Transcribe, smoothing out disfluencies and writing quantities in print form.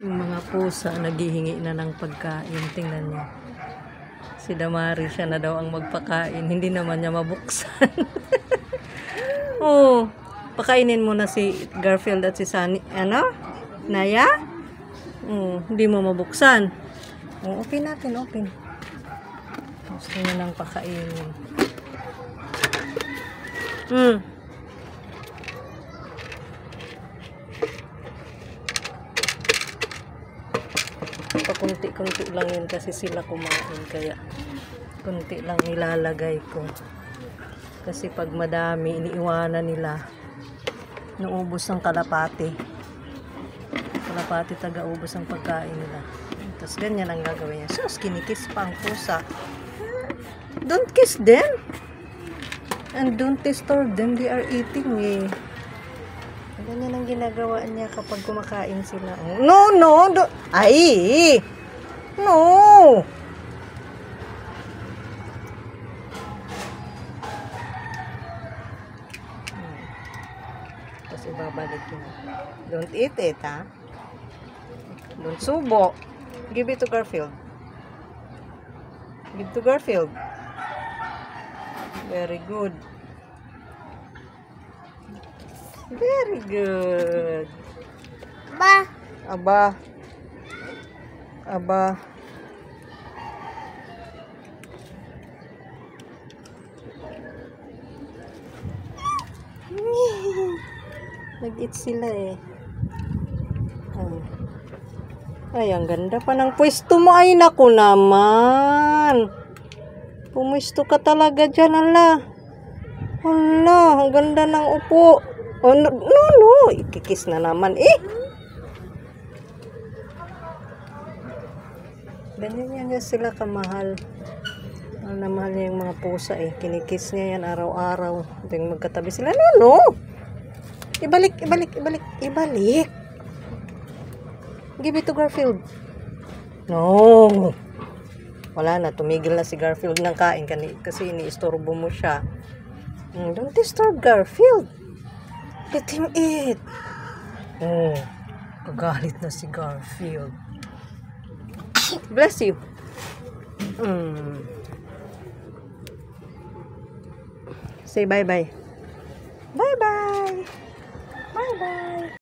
Yung mga pusa naghihingi na ng pagkain. Tingnan niyo. Si Damari siya na daw ang magpakain. Hindi naman niya mabuksan. Oh, pakainin mo na si Garfield at si Sunny. Ano? Naya? Oh, hindi mo mabuksan. Oh, open natin, open. Gusto niya nang pakainin. Pakunti-kunti lang yun kasi sila kumain, kaya kunti lang nilalagay ko kasi pag madami iniiwanan nila, naubos ang kalapati taga-ubos ang pagkain nila. Tapos ganyan ang gagawin niya. Sus, kinikiss pa ang pusa. Don't kiss them and don't disturb them, they are eating Ganyan ang ginagawa niya kapag kumakain sila. No, no, ay! No! Tapos ibabalik niya. Don't eat it, ha? Don't subo. Give it to Garfield. Give to Garfield. Very good. Very good. Aba. Aba. Aba. Nag-eat sila eh. Ay, ang ganda pa ng pwesto mo. Ay, naku naman. Pumwesto ka talaga dyan, ala. Hala, ang ganda ng upo. Oh, no, no. Ikikis na naman, eh. Ganyan yan sila kamahal. Mahal na mahal niya yung mga pusa, eh. Kinikis niya yan araw-araw. Tuwing magkatabi sila. No, no. Ibalik. Give it to Garfield. No. Wala na. Tumigil na si Garfield ng kain kasi iniistorbo mo siya. Don't disturb Garfield. Let him eat. Oh, kagalit na si Garfield. Bless you. Say bye-bye. Bye-bye. Bye-bye.